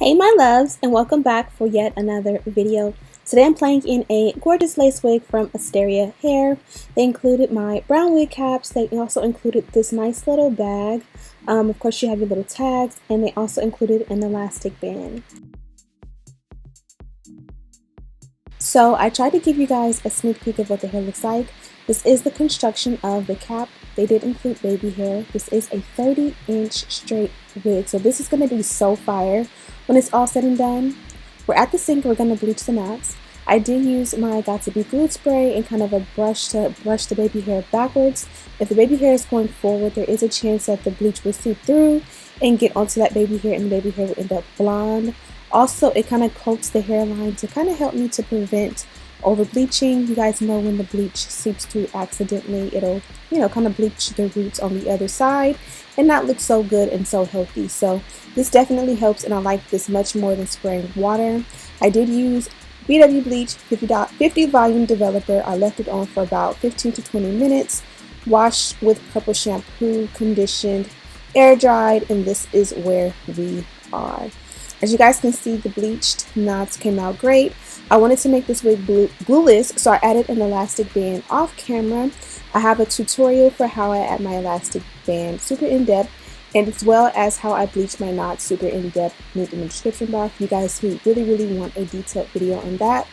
Hey my loves, and welcome back for yet another video. Today I'm playing in a gorgeous lace wig from Asteria hair. They included my brown wig caps. They also included this nice little bag. Of course you have your little tags, and they also included an elastic band. So I tried to give you guys a sneak peek of what the hair looks like. This is the construction of the cap. They did include baby hair. This is a 30-inch straight wig, so this is going to be so fire when it's all said and done. We're at the sink. We're going to bleach the knots. I did use my Got2b glue spray and kind of a brush to brush the baby hair backwards. If the baby hair is going forward, there is a chance that the bleach will seep through and get onto that baby hair, and the baby hair will end up blonde. Also, it kind of coats the hairline to kind of help me to prevent over bleaching. You guys know when the bleach seeps through accidentally, it'll kind of bleach the roots on the other side and not look so good and so healthy. So this definitely helps, and I like this much more than spraying water. I did use BW bleach 50 volume developer. I left it on for about 15 to 20 minutes, washed with purple shampoo, conditioned, air dried, and this is where we are. As you guys can see, the bleached knots came out great. I wanted to make this wig glueless, so I added an elastic band off camera. I have a tutorial for how I add my elastic band super in-depth, and as well as how I bleach my knots super in-depth, link in the description box. You guys who really want a detailed video on that.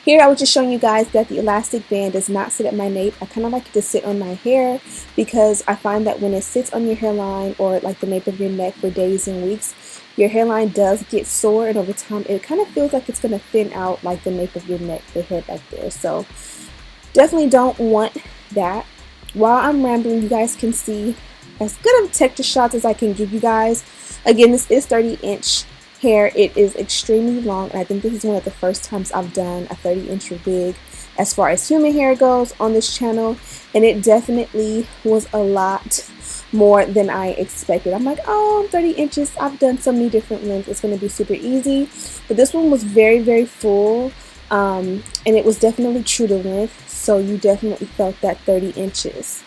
Here I was just showing you guys that the elastic band does not sit at my nape. I kind of like it to sit on my hair because I find that when it sits on your hairline or like the nape of your neck for days and weeks, your hairline does get sore, and over time it kind of feels like it's going to thin out like the nape of your neck, the hair back there. So definitely don't want that. While I'm rambling, you guys can see as good of texture shots as I can give you guys. Again, this is 30-inch hair. It is extremely long, and I think this is one of the first times I've done a 30-inch wig as far as human hair goes on this channel, and it definitely was a lot more than I expected. I'm like, oh, 30 inches, I've done so many different lengths, it's going to be super easy. But this one was very full, and it was definitely true to length, so you definitely felt that 30 inches.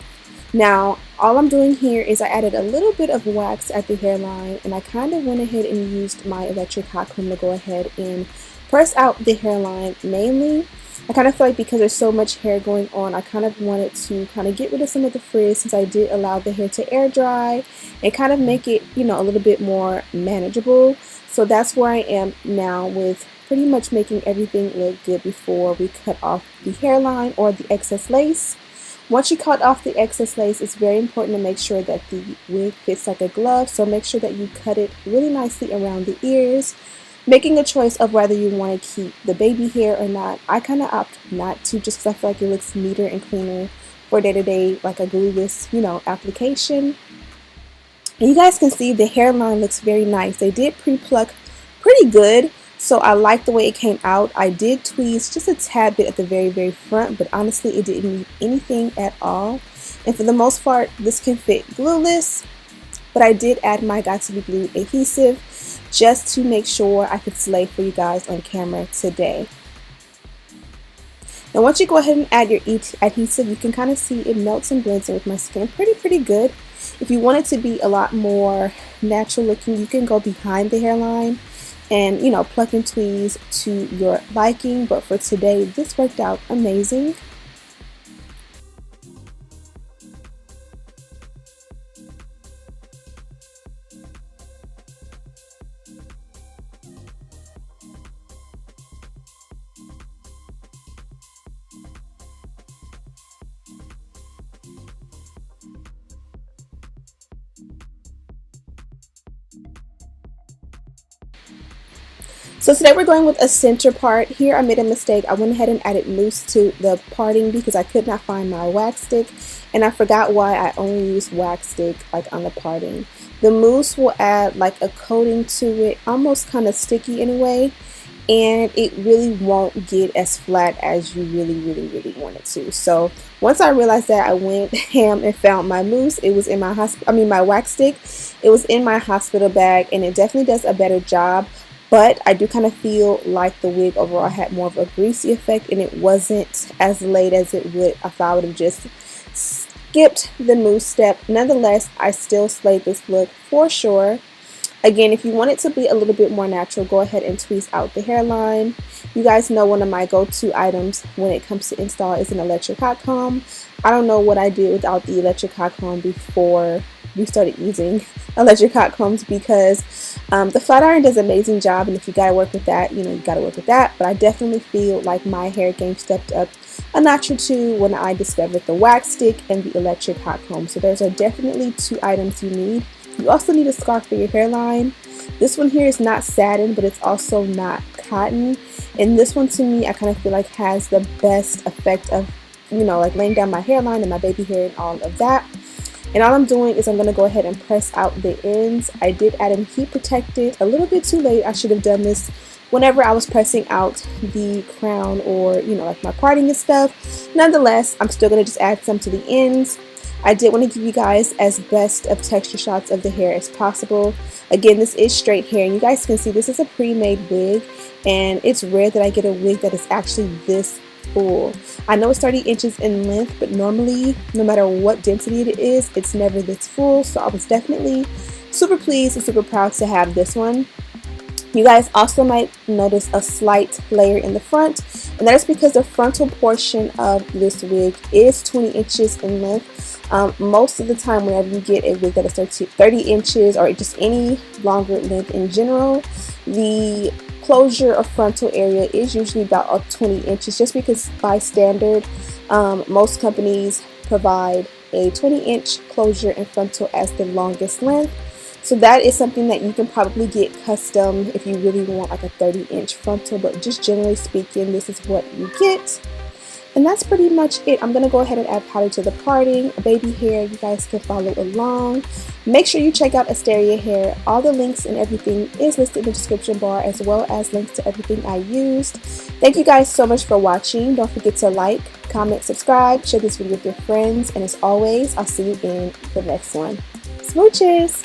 Now, all I'm doing here is I added a little bit of wax at the hairline, and I kind of went ahead and used my electric hot comb to go ahead and press out the hairline mainly. I kind of feel like because there's so much hair going on, I kind of wanted to kind of get rid of some of the frizz, since I did allow the hair to air dry and kind of make it, a little bit more manageable. So that's where I am now, with pretty much making everything look good before we cut off the hairline or the excess lace. Once you cut off the excess lace, it's very important to make sure that the wig fits like a glove. So make sure that you cut it really nicely around the ears, making a choice of whether you want to keep the baby hair or not. I kind of opt not to, just because I feel like it looks neater and cleaner for day-to-day, like a glueless, application. And you guys can see the hairline looks very nice. They did pre-pluck pretty good, so I like the way it came out. I did tweeze just a tad bit at the very front, but honestly it didn't need anything at all. And for the most part, this can fit glueless, but I did add my Got2b glue adhesive just to make sure I could slay for you guys on camera today. Now once you go ahead and add your adhesive, you can kind of see it melts and blends in with my skin pretty good. If you want it to be a lot more natural looking, you can go behind the hairline and pluck and tweeze to your liking, but for today this worked out amazing. So today we're going with a center part. Here I made a mistake. I went ahead and added mousse to the parting because I could not find my wax stick, and I forgot why I only used wax stick like on the parting. The mousse will add like a coating to it, almost kind of sticky anyway, and it really won't get as flat as you really want it to. So once I realized that, I went ham and found my mousse. It was in my my wax stick. It was in my hospital bag, and it definitely does a better job. But I do kind of feel like the wig overall had more of a greasy effect, and it wasn't as laid as it would if I would have just skipped the mousse step. Nonetheless, I still slayed this look for sure. Again, if you want it to be a little bit more natural, go ahead and tweeze out the hairline. You guys know one of my go-to items when it comes to install is an electric hot comb. I don't know what I did without the electric hot comb before we started using electric hot combs, because the flat iron does an amazing job, and if you gotta work with that, you gotta work with that. But I definitely feel like my hair game stepped up a notch or two when I discovered the wax stick and the electric hot comb. So those are definitely two items you need. You also need a scarf for your hairline. This one here is not satin, but it's also not cotton. And this one, to me, I kind of feel like has the best effect of, like laying down my hairline and my baby hair and all of that. And all I'm doing is I'm going to go ahead and press out the ends. I did add in heat protectant a little bit too late. I should have done this whenever I was pressing out the crown or, like my parting and stuff. Nonetheless, I'm still going to just add some to the ends. I did want to give you guys as best of texture shots of the hair as possible. Again, this is straight hair, and you guys can see this is a pre-made wig, and it's rare that I get a wig that is actually this full. I know it's 30 inches in length, but normally, no matter what density it is, it's never this full. So I was definitely super pleased and super proud to have this one. You guys also might notice a slight layer in the front, and that is because the frontal portion of this wig is 20 inches in length. Most of the time, whenever you get a wig that is 30 inches or just any longer length in general, the closure of frontal area is usually about 20 inches, just because by standard, most companies provide a 20-inch closure in frontal as the longest length. So that is something that you can probably get custom if you really want like a 30-inch frontal, but just generally speaking, this is what you get. And that's pretty much it. I'm going to go ahead and add powder to the parting, baby hair. You guys can follow along. Make sure you check out Asteria hair. All the links and everything is listed in the description bar, as well as links to everything I used. Thank you guys so much for watching. Don't forget to like, comment, subscribe, share this video with your friends. And as always, I'll see you in the next one. Smooches!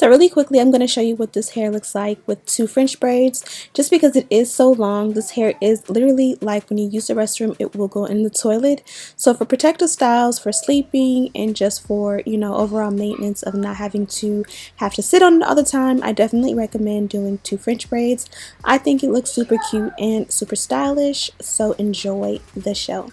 So really quickly, I'm going to show you what this hair looks like with two French braids. Just because it is so long, this hair is literally like when you use the restroom, it will go in the toilet. So for protective styles, for sleeping, and just for, you know, overall maintenance of not having to have to sit on it all the time, I definitely recommend doing two French braids. I think it looks super cute and super stylish, so enjoy the show.